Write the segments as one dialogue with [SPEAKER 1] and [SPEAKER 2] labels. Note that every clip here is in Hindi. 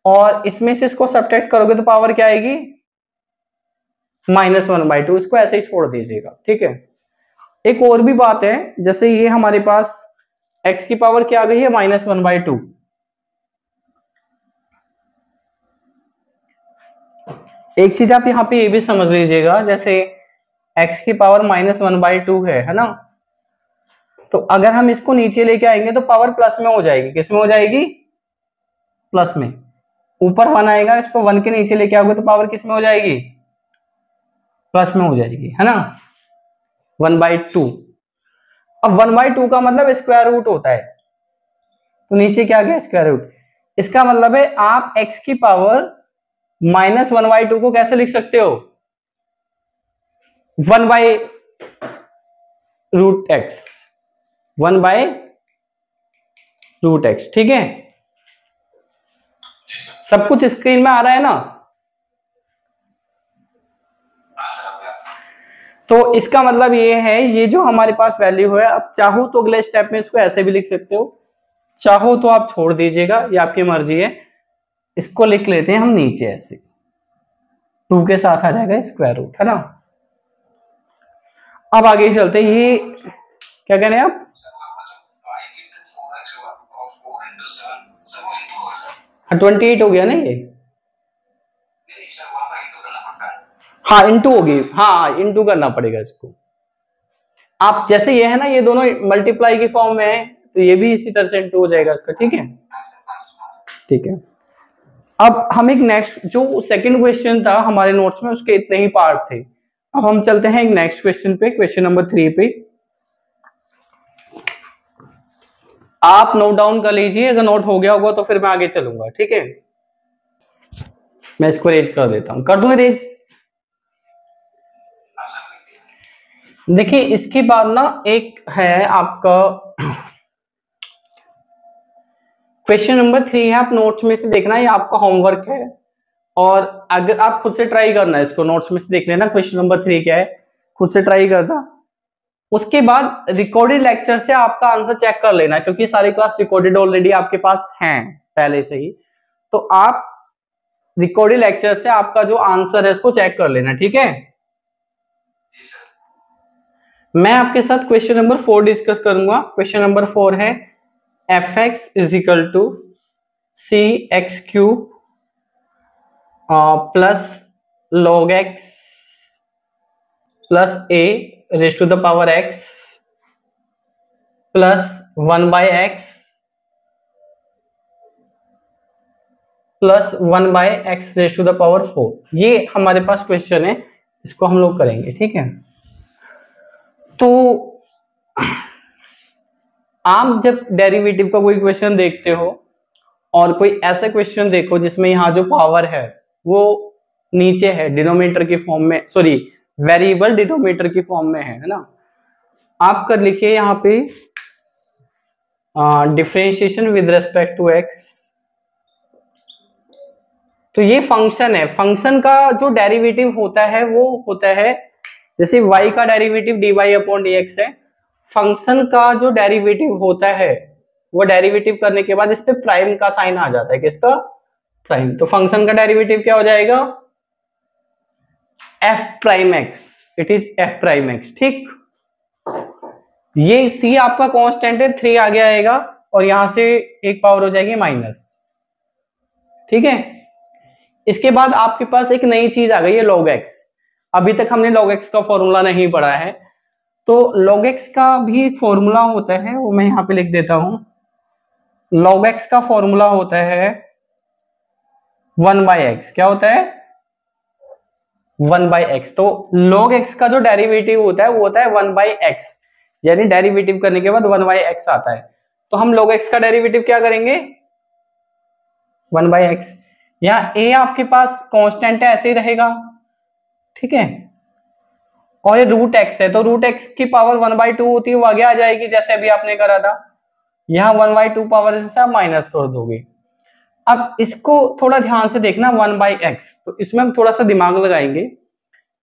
[SPEAKER 1] और इसमें से इसको सब्ट्रैक्ट करोगे तो पावर क्या आएगी, -1/2। इसको ऐसे ही छोड़ दीजिएगा, ठीक है। एक और भी बात है, जैसे ये हमारे पास x की पावर क्या आ गई है, -1/2। एक चीज आप यहाँ पे ये भी समझ लीजिएगा, जैसे x की पावर -1/2 है ना, तो अगर हम इसको नीचे लेके आएंगे तो पावर प्लस में हो जाएगी। किस में हो जाएगी, प्लस में। ऊपर 1 आएगा, इसको 1 के नीचे लेके आओगे तो पावर किस में हो जाएगी, प्लस में हो जाएगी, है ना, 1/2। अब 1/2 का मतलब स्क्वायर रूट होता है, तो नीचे क्या गया, स्क्वायर रूट। इसका मतलब है आप x की पावर -1/2 को कैसे लिख सकते हो, 1/√x, 1/√x, ठीक है। सब कुछ स्क्रीन में आ रहा है ना। तो इसका मतलब ये है, ये जो हमारे पास वैल्यू है, अब चाहो तो अगले स्टेप में इसको ऐसे भी लिख सकते हो, चाहो तो आप छोड़ दीजिएगा, ये आपकी मर्जी है। इसको लिख लेते हैं हम नीचे ऐसे, 2 के साथ आ जाएगा स्क्वायर रूट, है ना। अब आगे चलते हैं, ये क्या कह रहे हैं आप, 28 हो गया ना ये, हाँ इंटू होगी, हाँ इंटू करना पड़ेगा इसको। आप जैसे ये है ना, ये दोनों मल्टीप्लाई की फॉर्म में है, तो ये भी इसी तरह से इंटू हो जाएगा इसका, ठीक है, ठीक है। अब हम एक नेक्स्ट, जो सेकंड क्वेश्चन था हमारे नोट्स में, उसके इतने ही पार्ट थे। अब हम चलते हैं एक नेक्स्ट क्वेश्चन पे, क्वेश्चन नंबर 3 पे। आप नोट डाउन कर लीजिए, अगर नोट हो गया होगा तो फिर मैं आगे चलूंगा, ठीक है। मैं इसको रेज कर देता हूं, कर दूं रेज। देखिए इसके बाद ना एक है आपका क्वेश्चन नंबर 3 है, आप नोट्स में से देखना, ये आपका होमवर्क है, और अगर आप खुद से ट्राई करना है, इसको नोट्स में से देख लेना क्वेश्चन नंबर 3 क्या है, खुद से ट्राई करना। उसके बाद रिकॉर्डेड लेक्चर से आपका आंसर चेक कर लेना, क्योंकि सारी क्लास रिकॉर्डेड ऑलरेडी आपके पास हैं पहले से ही, तो आप रिकॉर्डेड लेक्चर से आपका जो आंसर है उसको चेक कर लेना, ठीक है। मैं आपके साथ क्वेश्चन नंबर 4 डिस्कस करूंगा। क्वेश्चन नंबर 4 है fx = cx³ plus log x plus a⁻x plus 1/x plus 1/x⁴। ये हमारे पास क्वेश्चन है, इसको हम लोग करेंगे, ठीक है। तो आप जब डेरिवेटिव का कोई क्वेश्चन देखते हो, और कोई ऐसा क्वेश्चन देखो जिसमें यहाँ जो पावर है वो नीचे है डिनोमिनेटर की फॉर्म में, सॉरी वेरिएबल डिनोमिनेटर की फॉर्म में है ना, आप कर लिखिए यहाँ पे differentiation with respect to x। तो ये फंक्शन है, फंक्शन का जो डेरिवेटिव होता है वो होता है, जैसे y का डेरिवेटिव dy/dx है, फंक्शन का जो डेरिवेटिव होता है वो डेरिवेटिव करने के बाद इस पे प्राइम का साइन आ जाता है, किसका, प्राइम। तो फंक्शन का डेरिवेटिव क्या हो जाएगा, f'(x), इट इज f'(x), ठीक। ये c आपका कांस्टेंट है, 3 आगे आएगा, और यहां से एक पावर हो जाएगी माइनस, ठीक है। इसके बाद आपके पास एक नई चीज आ गई है log x। अभी तक हमने log x का फॉर्मूला नहीं पढ़ा है, तो log x का भी एक फॉर्मूला होता है, वो मैं यहाँ पे लिख देता हूं। log x का फॉर्मूला होता है 1/x। क्या होता है, 1/x। तो log x का जो डेरिवेटिव होता है वो होता है 1/x, यानी डेरिवेटिव करने के बाद 1/x आता है। तो हम log x का डेरिवेटिव क्या करेंगे, 1/x। यहाँ a आपके पास कांस्टेंट है, ऐसे ही रहेगा, ठीक है। और ये √x है, तो √x की पावर 1/2 होती है, वो आगे आ जाएगी जैसे अभी आपने करा था। यहाँ 1/2 पावर से आप माइनस कर दोगे। अब इसको थोड़ा ध्यान से देखना, 1/x, तो इसमें हम थोड़ा सा दिमाग लगाएंगे।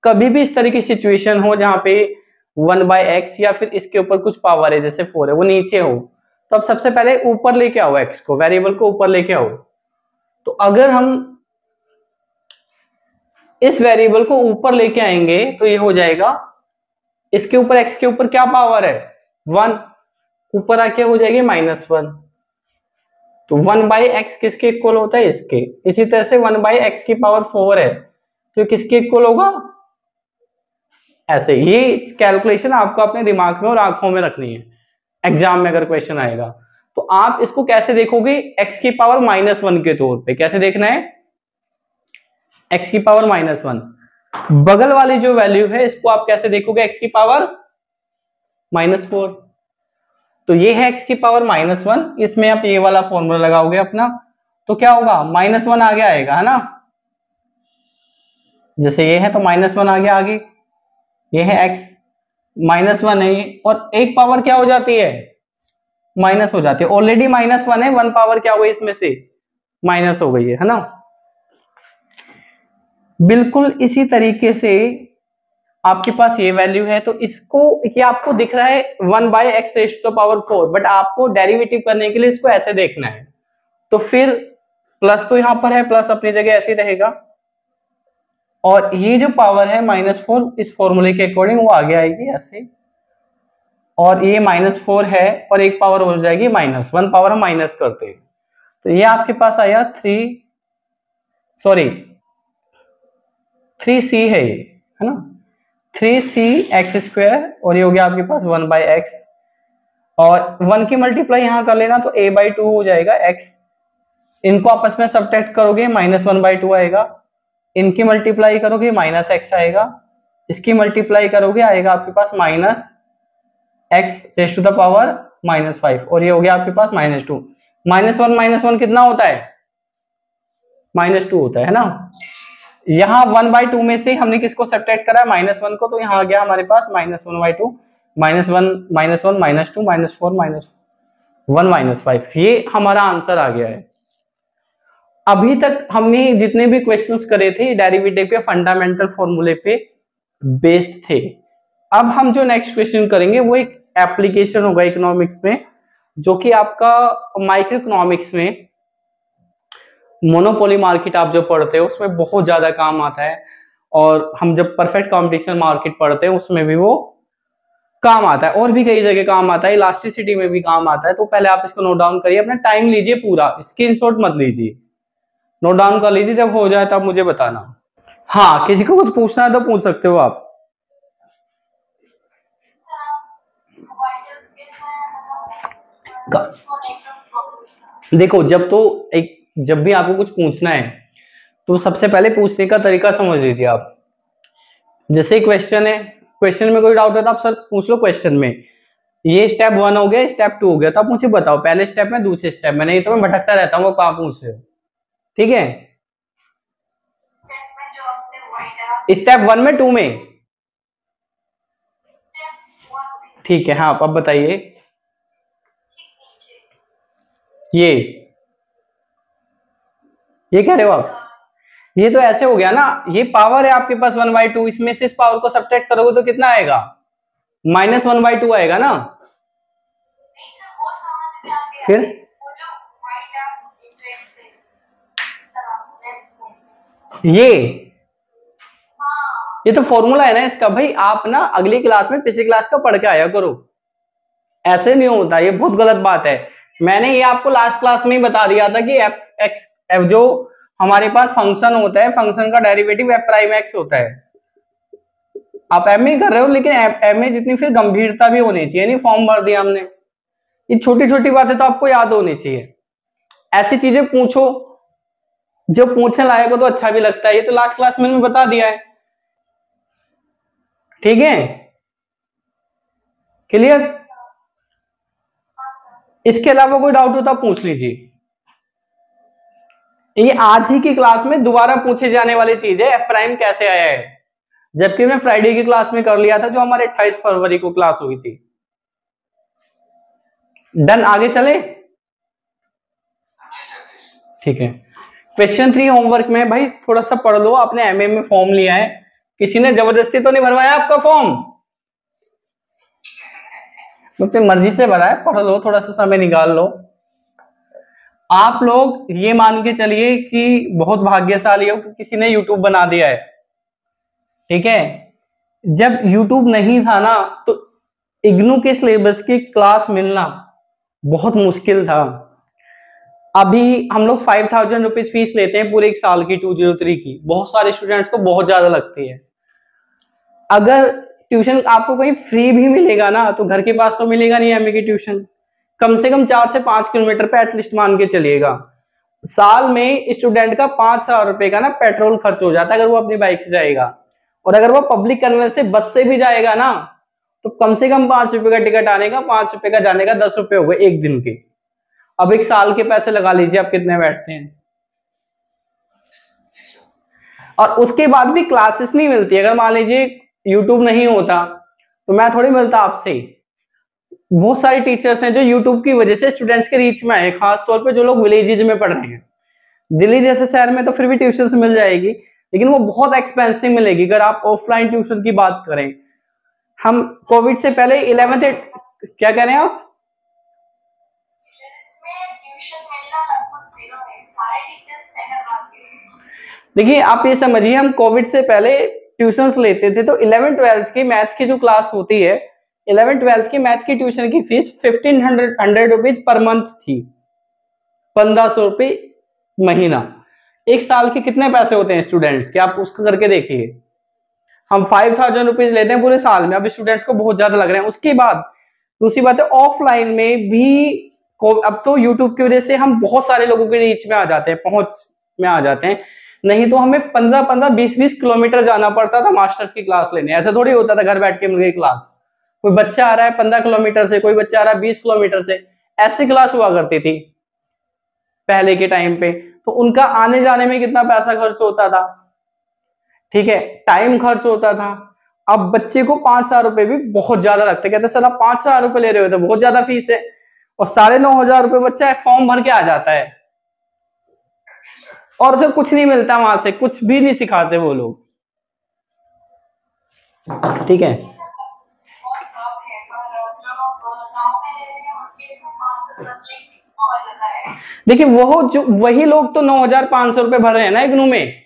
[SPEAKER 1] कभी भी इस तरह की सिचुएशन हो जहां पे 1/x या फिर इसके ऊपर कुछ पावर है, जैसे 4 है, वो नीचे हो, तो अब सबसे पहले ऊपर लेके आओ x को, वेरिएबल को ऊपर लेके आओ। तो अगर हम इस वेरिएबल को ऊपर लेके आएंगे तो ये हो जाएगा, इसके ऊपर x के ऊपर क्या पावर है 1, ऊपर आके हो जाएगी -1। तो 1/x किसके इक्वल होता है, इसके। इसी तरह से 1/x की पावर 4 है तो किसके इक्वल होगा, ऐसे। ये कैलकुलेशन आपको अपने दिमाग में और आंखों में रखनी है, एग्जाम में अगर क्वेश्चन आएगा तो आप इसको कैसे देखोगे, x की पावर -1 के तौर पे। कैसे देखना है, x की पावर -1। बगल वाली जो वैल्यू है इसको आप कैसे देखोगे, x की पावर -4। तो ये है x की पावर -1, इसमें आप ये वाला फॉर्मूला लगाओगे अपना, तो क्या होगा, -1 आगे आएगा, है ना। जैसे ये है तो -1 आगे, ये है x, -1 है ये, और एक पावर क्या हो जाती है, माइनस हो जाती है। ऑलरेडी -1 है, 1 पावर क्या हो गई इसमें से, माइनस हो गई है ना। बिल्कुल इसी तरीके से आपके पास ये वैल्यू है, तो इसको, ये आपको दिख रहा है 1/x⁴, बट आपको डेरिवेटिव करने के लिए इसको ऐसे देखना है। तो फिर प्लस तो यहां पर है, प्लस अपनी जगह ऐसे रहेगा, और ये जो पावर है -4 इस फॉर्मूले के अकॉर्डिंग वो आगे आएगी ऐसे, और ये -4 है और एक पावर हो जाएगी -1 पावर हम माइनस करते हैं। तो ये आपके पास आया 3c है ये, है ना, 3cx², और ये हो गया आपके पास 1/x, और 1 की मल्टीप्लाई यहां कर लेना तो a/2 हो जाएगा x। इनको आपस में सब्ट्रैक्ट करोगे -1/2 आएगा, इनकी मल्टीप्लाई करोगे -x आएगा, इसकी मल्टीप्लाई करोगे आएगा आपके पास -x⁵5, और ये हो गया आपके पास -2। -1 कितना होता है, -2 होता है ना। यहाँ 1/2 में से हमने किसको सब्ट्रैक्ट करा है, -1 को, तो यहाँ आ गया हमारे पास -1/2, -1 -1 -2 -4 -1 -5, ये हमारा आंसर आ गया है। अभी तक हमने जितने भी क्वेश्चंस करे थे डेरिवेटिव पे, फंडामेंटल फॉर्मूले पे बेस्ड थे। अब हम जो नेक्स्ट क्वेश्चन करेंगे वो एक एप्लीकेशन होगा इकोनॉमिक्स में, जो कि आपका माइक्रो इकोनॉमिक्स में मोनोपोली मार्केट आप जो पढ़ते हो उसमें बहुत ज्यादा काम आता है, और हम जब परफेक्ट कंपटीशन मार्केट पढ़ते हैं उसमें भी वो काम आता है, और भी कई जगह काम आता है, इलास्टिसिटी में भी काम आता है। तो पहले आप इसको नोट डाउन करिए, अपना टाइम लीजिए, पूरा स्क्रीनशॉट मत लीजिए, नोट डाउन कर लीजिए, जब हो जाए तब मुझे बताना। हाँ, किसी को कुछ पूछना है तो पूछ सकते हो आप। देखो, जब भी आपको कुछ पूछना है तो सबसे पहले पूछने का तरीका समझ लीजिए आप। जैसे क्वेश्चन है, क्वेश्चन में कोई डाउट है तो आप सर पूछ लो क्वेश्चन में, ये स्टेप 1 हो गया, स्टेप 2 हो गया, तो आप मुझे बताओ पहले स्टेप में, दूसरे स्टेप में, नहीं तो मैं भटकता रहता हूँ, वो कहाँ पूछ रहे हो, ठीक है। स्टेप 1 में, 2 में, ठीक है। हाँ, अब बताइए, ये कह रहे हो आप, ये तो ऐसे हो गया ना, ये पावर है आपके पास 1/2, इसमें से इस पावर को सब्ट्रैक्ट करोगे तो कितना आएगा, -1/2 आएगा ना। फिर ये तो फॉर्मूला है ना इसका भाई, आप ना अगली क्लास में पिछली क्लास का पढ़ के आया करो, ऐसे नहीं होता, ये बहुत गलत बात है। मैंने ये आपको लास्ट क्लास में ही बता दिया था कि f जो हमारे पास फंक्शन होता है, फंक्शन का डेरिवेटिव f'(x) होता है। आप एम में कर रहे हो, लेकिन एम में जितनी फिर गंभीरता भी होनी चाहिए, नहीं फॉर्म भर दिया हमने, ये छोटी छोटी बातें तो आपको याद होनी चाहिए। ऐसी चीजें पूछो जो पूछने लायक हो तो अच्छा भी लगता है, ये तो लास्ट क्लास में मैंने बता दिया है, ठीक है, क्लियर। इसके अलावा कोई डाउट हो तो आप पूछ लीजिए। ये आज ही की क्लास में दोबारा पूछे जाने वाली चीज है, f' कैसे आया है, जबकि मैं फ्राइडे की क्लास में कर लिया था, जो हमारे 28 फरवरी को क्लास हुई थी। डन, आगे चले, ठीक है। क्वेश्चन 3 होमवर्क में भाई थोड़ा सा पढ़ लो, आपने एमए में फॉर्म लिया है, किसी ने जबरदस्ती तो नहीं भरवाया आपका फॉर्म, अपनी मर्जी से भरा है, पढ़ लो, थोड़ा सा समय निकाल लो। आप लोग ये मान के चलिए कि बहुत भाग्यशाली हो कि किसी ने यूट्यूब बना दिया है, ठीक है। जब यूट्यूब नहीं था ना तो इग्नू के सिलेबस की क्लास मिलना बहुत मुश्किल था। अभी हम लोग 5000 रुपीज फीस लेते हैं पूरे एक साल की 203 की, बहुत सारे स्टूडेंट्स को बहुत ज्यादा लगती है। अगर ट्यूशन आपको कहीं फ्री भी मिलेगा ना तो घर के पास तो मिलेगा नहीं एमए की ट्यूशन, कम से कम 4 से 5 किलोमीटर पे एटलीस्ट मान के चलिएगा। साल में स्टूडेंट का 5,000 रुपए का ना पेट्रोल खर्च हो जाता है अगर वो अपनी बाइक से जाएगा, और अगर वो पब्लिक कन्वेंस से बस से भी जाएगा ना तो कम से कम 5 रुपए का टिकट आने का, 5 रुपए का जाने का, 10 रुपए हो गए एक दिन के। अब एक साल के पैसे लगा लीजिए आप कितने बैठते हैं। और उसके बाद भी क्लासेस नहीं मिलती। अगर मान लीजिए यूट्यूब नहीं होता तो मैं थोड़ी मिलता आपसे। बहुत सारे टीचर्स हैं जो यूट्यूब की वजह से स्टूडेंट्स के रीच में आए, खास तौर पे जो लोग विलेजेस में पढ़ रहे हैं। दिल्ली जैसे शहर में तो फिर भी ट्यूशन मिल जाएगी, लेकिन वो बहुत एक्सपेंसिव मिलेगी अगर आप ऑफलाइन ट्यूशन की बात करें। हम कोविड से पहले 11th क्या कह रहे हैं आप? देखिए आप ये समझिए, हम कोविड से पहले ट्यूशंस लेते थे तो 11th-12th की मैथ की जो क्लास होती है, 11th-12th की मैथ की ट्यूशन की फीस 1500 रुपीज पर मंथ थी, 1500 रुपये महीना। एक साल के कितने पैसे होते हैं स्टूडेंट्स के, आप उसको करके देखिए। हम 5000 रुपीज लेते हैं पूरे साल में, अब स्टूडेंट्स को बहुत ज्यादा लग रहे हैं। उसके बाद दूसरी बात है ऑफलाइन में भी अब तो यूट्यूब की वजह से हम बहुत सारे लोगों के रीच में आ जाते हैं, पहुंच में आ जाते हैं। नहीं तो हमें 15-15, 20-20 किलोमीटर जाना पड़ता था मास्टर्स की क्लास लेने। ऐसा थोड़ी होता था घर बैठ के मिल गई क्लास। कोई बच्चा आ रहा है 15 किलोमीटर से, कोई बच्चा आ रहा है 20 किलोमीटर से, ऐसी क्लास हुआ करती थी पहले के टाइम पे। तो उनका आने जाने में कितना पैसा खर्च होता था, ठीक है, टाइम खर्च होता था। अब बच्चे को 5,000 रुपए भी बहुत ज्यादा लगते, कहते सर आप 5,000 रुपए ले रहे हो तो बहुत ज्यादा फीस है। और 9,500 रुपए बच्चा फॉर्म भर के आ जाता है और उसे कुछ नहीं मिलता, वहां से कुछ भी नहीं सिखाते वो लोग, ठीक है। देखिए वो जो वही लोग तो 9,500 रुपए भर रहे हैं ना इग्नू में।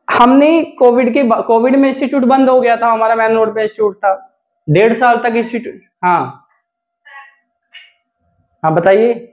[SPEAKER 1] हमने कोविड में इंस्टीट्यूट बंद हो गया था, हमारा मैन रोड पे इंस्टीट्यूट था 1.5 साल तक इंस्टीट्यूट। हाँ हाँ बताइए।